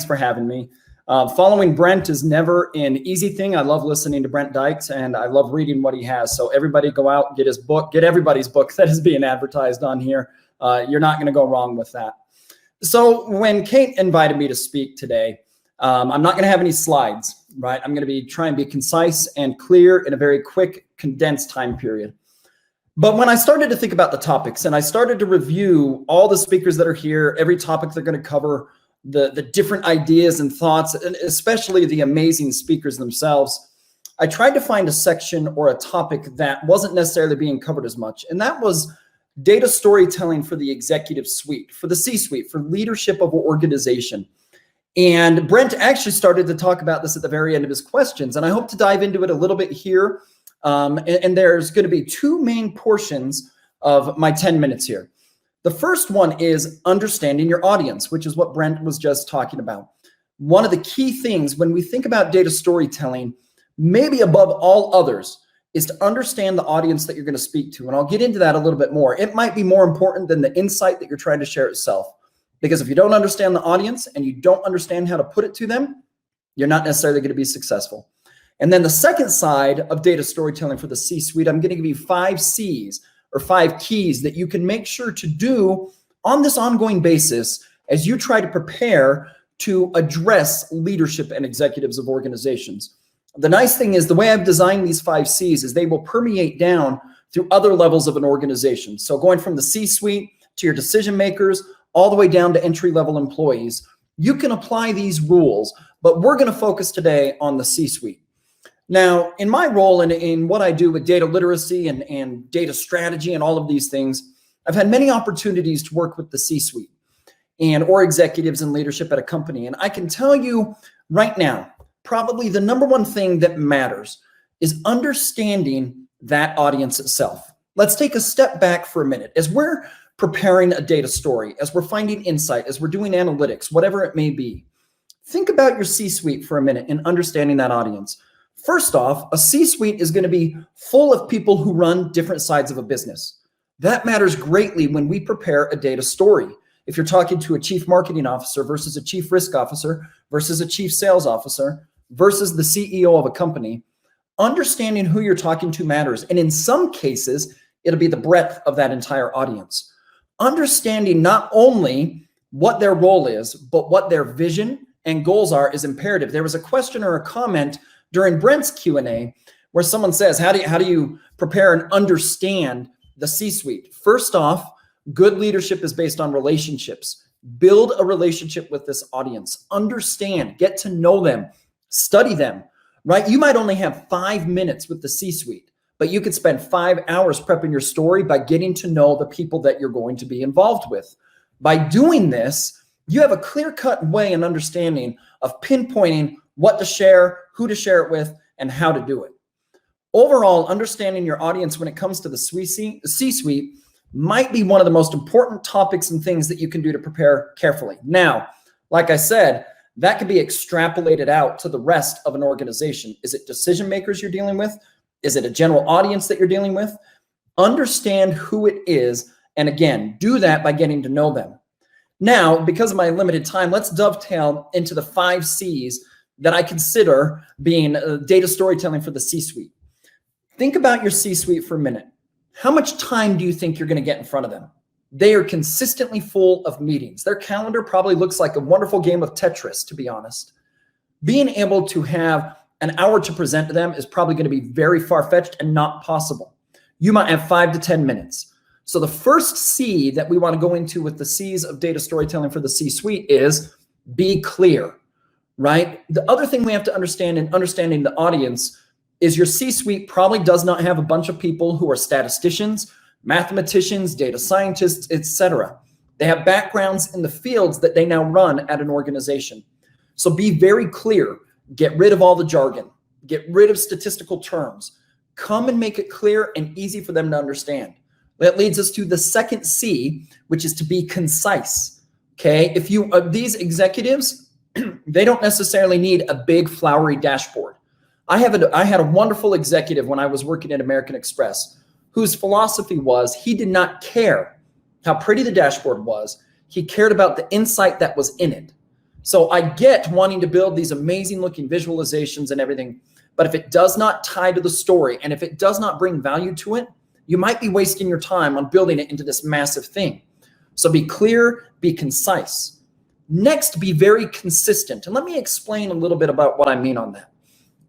for having me. Following Brent is never an easy thing. I love listening to Brent Dykes, and I love reading what he has. So everybody go out and get his book, get everybody's book that is being advertised on here. You're not going to go wrong with that. So when Kate invited me to speak today, I'm not going to have any slides, right? I'm going to be trying to be concise and clear in a very quick, condensed time period. But when I started to think about the topics and I started to review all the speakers that are here, every topic they're going to cover, the different ideas and thoughts, and especially the amazing speakers themselves, I tried to find a section or a topic that wasn't necessarily being covered as much. And that was data storytelling for the executive suite, for the C-suite, for leadership of an organization. And Brent actually started to talk about this at the very end of his questions. And I hope to dive into it a little bit here. And there's going to be two main portions of my 10 minutes here. The first one is understanding your audience, which is what Brent was just talking about. One of the key things when we think about data storytelling, maybe above all others, is to understand the audience that you're going to speak to. And I'll get into that a little bit more. It might be more important than the insight that you're trying to share itself. Because if you don't understand the audience and you don't understand how to put it to them, you're not necessarily going to be successful. And then the second side of data storytelling for the C-suite, I'm going to give you 5 C's or 5 keys that you can make sure to do on this ongoing basis as you try to prepare to address leadership and executives of organizations. The nice thing is the way I've designed these 5 C's is they will permeate down through other levels of an organization. So going from the C-suite to your decision makers, all the way down to entry-level employees, you can apply these rules, but we're going to focus today on the C-suite. Now, in my role and in what I do with data literacy and data strategy and all of these things, I've had many opportunities to work with the C-suite or executives in leadership at a company. And I can tell you right now, probably the number one thing that matters is understanding that audience itself. Let's take a step back for a minute. As we're preparing a data story, as we're finding insight, as we're doing analytics, whatever it may be, think about your C-suite for a minute and understanding that audience. First off, a C-suite is going to be full of people who run different sides of a business. That matters greatly when we prepare a data story. If you're talking to a chief marketing officer versus a chief risk officer versus a chief sales officer versus the CEO of a company, understanding who you're talking to matters. And in some cases, it'll be the breadth of that entire audience. Understanding not only what their role is, but what their vision and goals are is imperative. There was a question or a comment during Brent's Q&A where someone says, how do you prepare and understand the C-suite? First off, good leadership is based on relationships. Build a relationship with this audience. Understand, get to know them, study them, right? You might only have 5 minutes with the C-suite, but you could spend 5 hours prepping your story by getting to know the people that you're going to be involved with. By doing this, you have a clear-cut way and understanding of pinpointing what to share, who to share it with, and how to do it. Overall, understanding your audience when it comes to the C-suite might be one of the most important topics and things that you can do to prepare carefully. Now, like I said, that can be extrapolated out to the rest of an organization. Is it decision makers you're dealing with? Is it a general audience that you're dealing with? Understand who it is, and again, do that by getting to know them. Now, because of my limited time, let's dovetail into the 5 C's that I consider being data storytelling for the C-suite. Think about your C-suite for a minute. How much time do you think you're going to get in front of them? They are consistently full of meetings. Their calendar probably looks like a wonderful game of Tetris, to be honest. Being able to have an hour to present to them is probably going to be very far-fetched and not possible. You might have 5 to 10 minutes. So the first C that we want to go into with the C's of data storytelling for the C-suite is be clear, right? The other thing we have to understand in understanding the audience is your C-suite probably does not have a bunch of people who are statisticians, mathematicians, data scientists, etc. They have backgrounds in the fields that they now run at an organization. So be very clear. Get rid of all the jargon. Get rid of statistical terms. Come and make it clear and easy for them to understand. That leads us to the second C, which is to be concise. Okay, if you these executives, they don't necessarily need a big flowery dashboard. I had a wonderful executive when I was working at American Express whose philosophy was he did not care how pretty the dashboard was. He cared about the insight that was in it. So I get wanting to build these amazing looking visualizations and everything, but if it does not tie to the story and if it does not bring value to it, you might be wasting your time on building it into this massive thing. So be clear, be concise. Next, be very consistent. And let me explain a little bit about what I mean on that.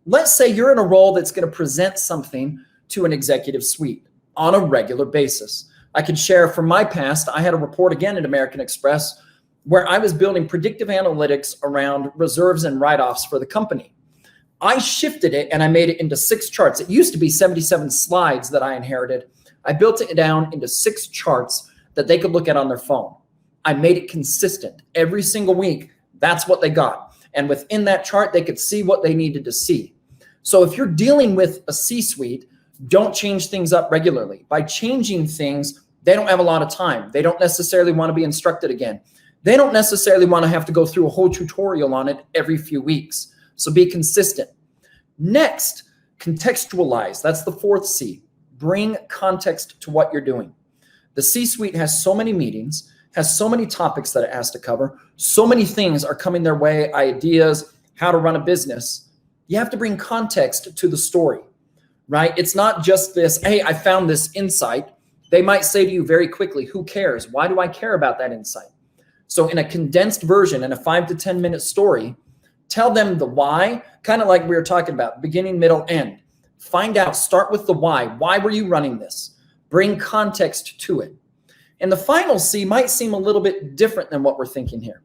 Let's say you're in a role that's going to present something to an executive suite on a regular basis. I can share from my past, I had a report again at American Express where I was building predictive analytics around reserves and write-offs for the company. I shifted it and I made it into 6 charts. It used to be 77 slides that I inherited. I built it down into 6 charts that they could look at on their phone. I made it consistent. Every single week, that's what they got. And within that chart, they could see what they needed to see. So if you're dealing with a C-suite, don't change things up regularly. By changing things, they don't have a lot of time. They don't necessarily want to be instructed again. They don't necessarily want to have to go through a whole tutorial on it every few weeks. So be consistent. Next, contextualize. That's the 4th C. Bring context to what you're doing. The C-suite has so many meetings, has so many topics that it has to cover. So many things are coming their way, ideas, how to run a business. You have to bring context to the story, right? It's not just this, hey, I found this insight. They might say to you very quickly, who cares? Why do I care about that insight? So in a condensed version, in a 5 to 10 minute story, tell them the why, kind of like we were talking about, beginning, middle, end. Find out, start with the why. Why were you running this? Bring context to it. And the final C might seem a little bit different than what we're thinking here.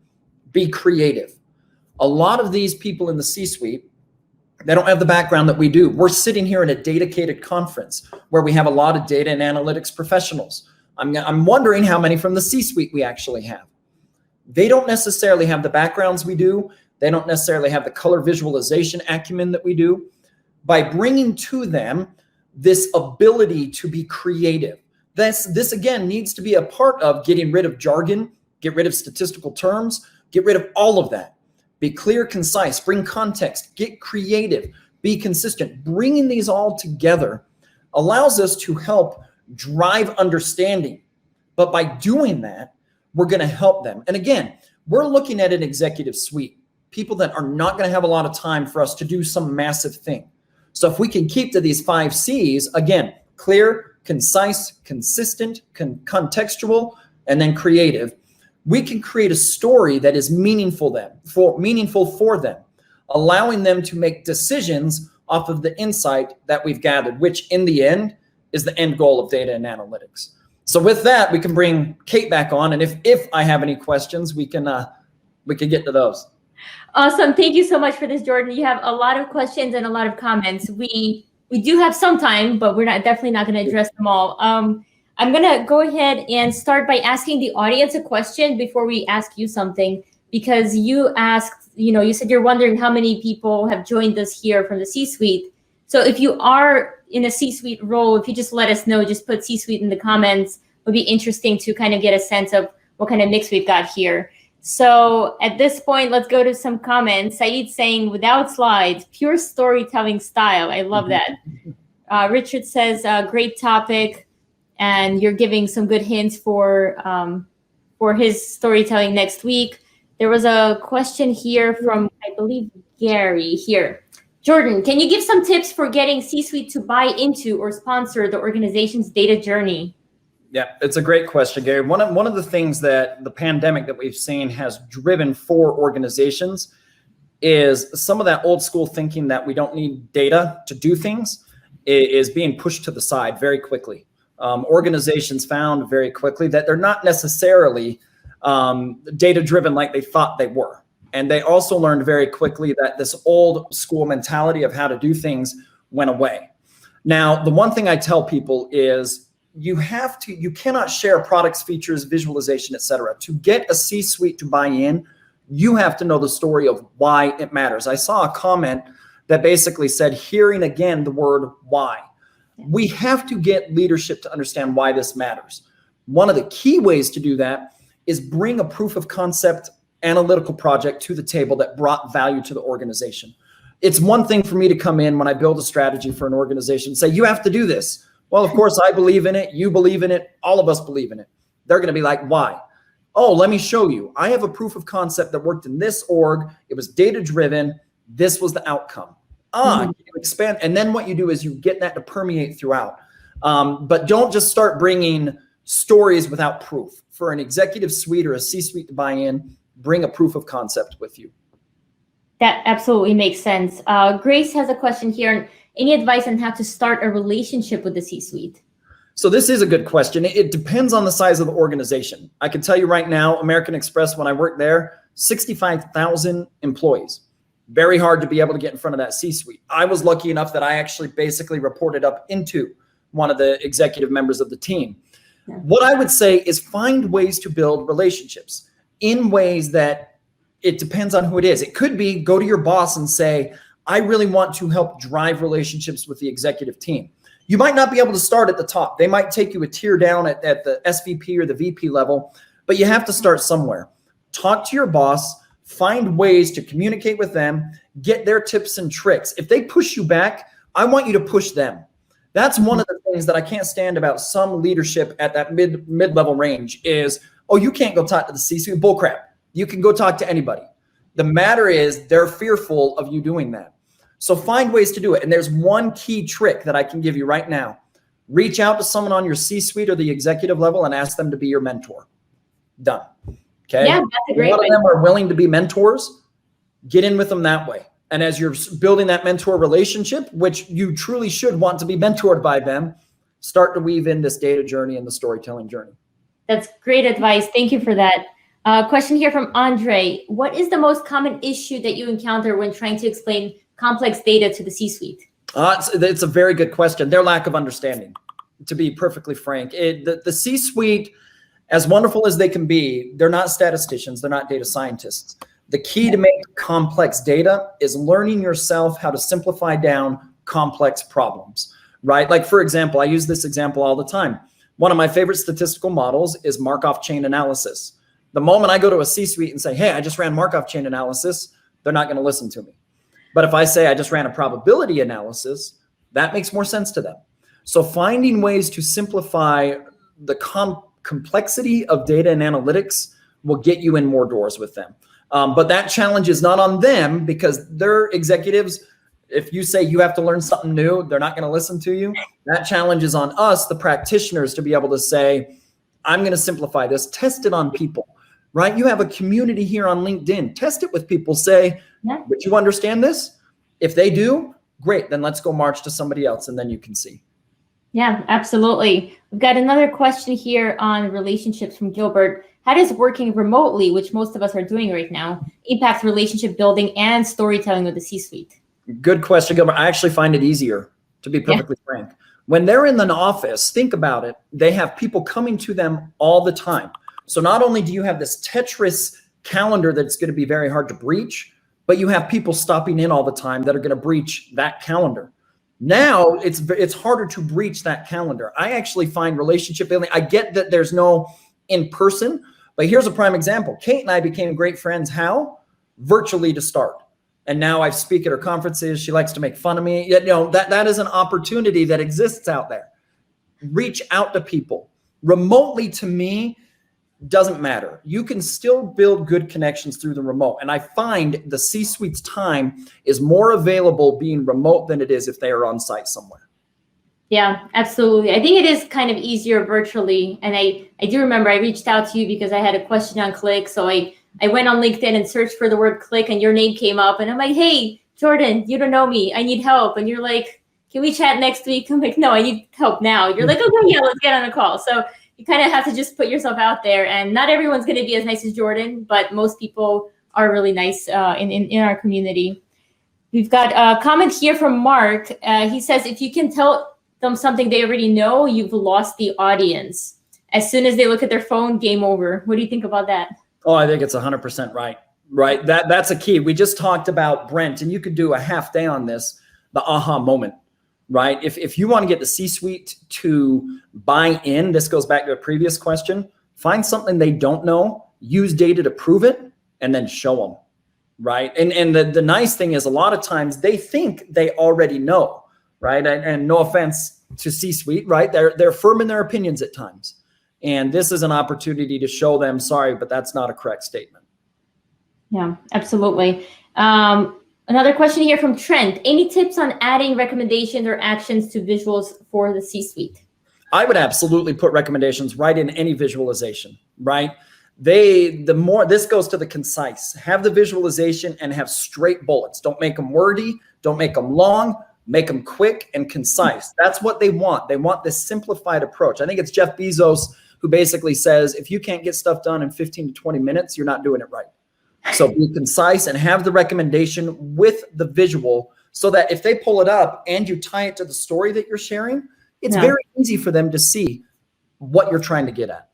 Be creative. A lot of these people in the C-suite, they don't have the background that we do. We're sitting here in a DATAcated conference where we have a lot of data and analytics professionals. I'm wondering how many from the C-suite we actually have. They don't necessarily have the backgrounds we do. They don't necessarily have the color visualization acumen that we do. By bringing to them this ability to be creative, this again needs to be a part of getting rid of jargon, get rid of statistical terms, get rid of all of that. Be clear, concise, bring context, get creative, be consistent. Bringing these all together allows us to help drive understanding. But by doing that, we're going to help them. And again, we're looking at an executive suite, people that are not going to have a lot of time for us to do some massive thing. So if we can keep to these 5 C's, again, clear, concise, consistent, contextual, and then creative, we can create a story that is meaningful for them, allowing them to make decisions off of the insight that we've gathered, which in the end is the end goal of data and analytics. So with that, we can bring Kate back on, and if I have any questions, we can get to those. Awesome. Thank you so much for this, Jordan. You have a lot of questions and a lot of comments. We do have some time, but we're definitely not going to address them all. I'm going to go ahead and start by asking the audience a question before we ask you something, because you asked, you said you're wondering how many people have joined us here from the C-suite. So if you are in a C-suite role, if you just let us know, just put C-suite in the comments. It would be interesting to kind of get a sense of what kind of mix we've got here. So at this point, let's go to some comments. Saeed saying, without slides, pure storytelling style. I love that. Richard says, great topic. And you're giving some good hints for his storytelling next week. There was a question here from, I believe, Gary here. Jordan, can you give some tips for getting C-suite to buy into or sponsor the organization's data journey? Yeah, it's a great question, Gary. One of the things that the pandemic that we've seen has driven for organizations is some of that old school thinking that we don't need data to do things is being pushed to the side very quickly. Organizations found very quickly that they're not necessarily data driven like they thought they were. And they also learned very quickly that this old school mentality of how to do things went away. Now, the one thing I tell people is you cannot share products, features, visualization, etc. To get a C-suite to buy in, you have to know the story of why it matters. I saw a comment that basically said, hearing again the word why. We have to get leadership to understand why this matters. One of the key ways to do that is bring a proof of concept analytical project to the table that brought value to the organization. It's one thing for me to come in when I build a strategy for an organization and say, you have to do this. Well, of course, I believe in it. You believe in it. All of us believe in it. They're going to be like, why? Oh, let me show you. I have a proof of concept that worked in this org. It was data-driven. This was the outcome. You expand. And then what you do is you get that to permeate throughout. But don't just start bringing stories without proof. For an executive suite or a C-suite to buy in, bring a proof of concept with you. That absolutely makes sense. Grace has a question here. Any advice on how to start a relationship with the C-suite? So this is a good question. It depends on the size of the organization. I can tell you right now, American Express, when I worked there, 65,000 employees. Very hard to be able to get in front of that C-suite. I was lucky enough that I actually basically reported up into one of the executive members of the team. Yeah. What I would say is find ways to build relationships in ways that it depends on who it is. It could be go to your boss and say, I really want to help drive relationships with the executive team. You might not be able to start at the top. They might take you a tier down at the SVP or the VP level, but you have to start somewhere. Talk to your boss, find ways to communicate with them, get their tips and tricks. If they push you back, I want you to push them. That's one of the things that I can't stand about some leadership at that mid-level range is, oh, you can't go talk to the C-suite. Bullcrap. You can go talk to anybody. The matter is they're fearful of you doing that. So find ways to do it. And there's one key trick that I can give you right now. Reach out to someone on your C-suite or the executive level and ask them to be your mentor. Done. Okay. Yeah, that's a great way. A lot of them are willing to be mentors. Get in with them that way. And as you're building that mentor relationship, which you truly should want to be mentored by them, start to weave in this data journey and the storytelling journey. That's great advice. Thank you for that. Question here from Andre. What is the most common issue that you encounter when trying to explain complex data to the C-suite? It's a very good question. Their lack of understanding, to be perfectly frank. The C-suite, as wonderful as they can be, they're not statisticians. They're not data scientists. The key to make complex data is learning yourself how to simplify down complex problems, right? Like, for example, I use this example all the time. One of my favorite statistical models is Markov chain analysis. The moment I go to a C-suite and say, hey, I just ran Markov chain analysis, they're not going to listen to me. But if I say I just ran a probability analysis, that makes more sense to them. So finding ways to simplify the complexity of data and analytics will get you in more doors with them. But that challenge is not on them because they're executives. If you say you have to learn something new, they're not going to listen to you. That challenge is on us, the practitioners, to be able to say, I'm going to simplify this, test it on people, right? You have a community here on LinkedIn. Test it with people. Say, but you understand this? If they do, great. Then let's go march to somebody else and then you can see. Yeah, absolutely. We've got another question here on relationships from Gilbert. How does working remotely, which most of us are doing right now, impact relationship building and storytelling with the C-suite? Good question, Gilbert. I actually find it easier, to be perfectly frank. When they're in an office, think about it. They have people coming to them all the time. So not only do you have this Tetris calendar that's going to be very hard to breach, but you have people stopping in all the time that are going to breach that calendar. Now it's harder to breach that calendar. I actually find relationship building. I get that there's no in person, but here's a prime example. Kate and I became great friends. How? Virtually to start. And now I speak at her conferences. She likes to make fun of me. You know, that is an opportunity that exists out there. Reach out to people. Remotely, to me, doesn't matter. You can still build good connections through the remote. And I find the C-suite's time is more available being remote than it is if they are on site somewhere. Yeah, absolutely. I think it is kind of easier virtually. And I do remember I reached out to you because I had a question on Click. So I went on LinkedIn and searched for the word Click and your name came up. And I'm like, hey, Jordan, you don't know me. I need help. And you're like, can we chat next week? I'm like, no, I need help now. You're like, okay, yeah, let's get on a call. So you kind of have to just put yourself out there. And not everyone's going to be as nice as Jordan, but most people are really nice in our community. We've got a comment here from Mark. He says, if you can tell them something they already know, you've lost the audience. As soon as they look at their phone, game over. What do you think about that? Oh, I think it's 100% right. Right. That's a key. We just talked about Brent, and you could do a half day on this, the aha moment, right? If you want to get the C-suite to buy in, this goes back to a previous question, find something they don't know, use data to prove it, and then show them, right? And the nice thing is a lot of times they think they already know, right? And no offense to C-suite, right? They're firm in their opinions at times. And this is an opportunity to show them, sorry, but that's not a correct statement. Yeah, absolutely. Another question here from Trent. Any tips on adding recommendations or actions to visuals for the C-suite? I would absolutely put recommendations right in any visualization, right? This goes to the concise. Have the visualization and have straight bullets. Don't make them wordy. Don't make them long. Make them quick and concise. That's what they want. They want this simplified approach. I think it's Jeff Bezos who basically says, if you can't get stuff done in 15 to 20 minutes, you're not doing it right. So be concise and have the recommendation with the visual so that if they pull it up and you tie it to the story that you're sharing, it's very easy for them to see what you're trying to get at.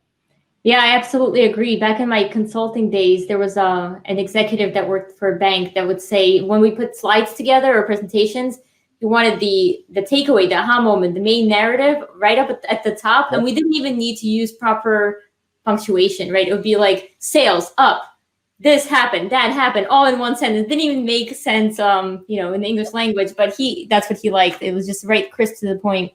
Yeah, I absolutely agree. Back in my consulting days, there was an executive that worked for a bank that would say, when we put slides together or presentations, you wanted the takeaway, the aha moment, the main narrative right up at the top. And we didn't even need to use proper punctuation, right? It would be like sales up, this happened, that happened, all in one sentence. It didn't even make sense, in the English language, but that's what he liked. It was just right, crisp to the point.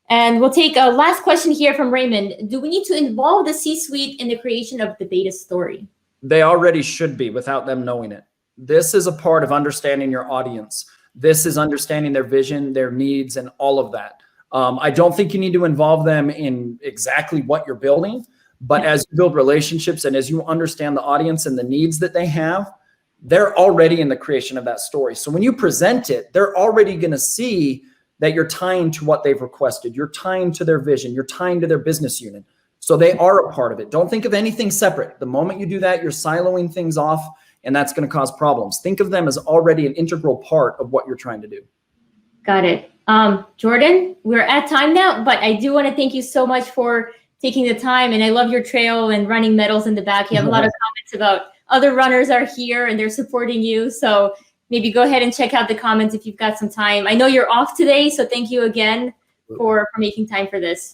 And we'll take a last question here from Raymond. Do we need to involve the C-suite in the creation of the data story? They already should be without them knowing it. This is a part of understanding your audience. This is understanding their vision, their needs, and all of that. I don't think you need to involve them in exactly what you're building, but as you build relationships and as you understand the audience and the needs that they have, they're already in the creation of that story. So when you present it, they're already going to see that you're tying to what they've requested. You're tying to their vision. You're tying to their business unit. So they are a part of it. Don't think of anything separate. The moment you do that, you're siloing things off, and that's going to cause problems. Think of them as already an integral part of what you're trying to do. Got it. Jordan, we're at time now, but I do want to thank you so much for taking the time. And I love your trail and running medals in the back. You have a lot of comments about other runners are here and they're supporting you. So maybe go ahead and check out the comments if you've got some time. I know you're off today, so thank you again for making time for this.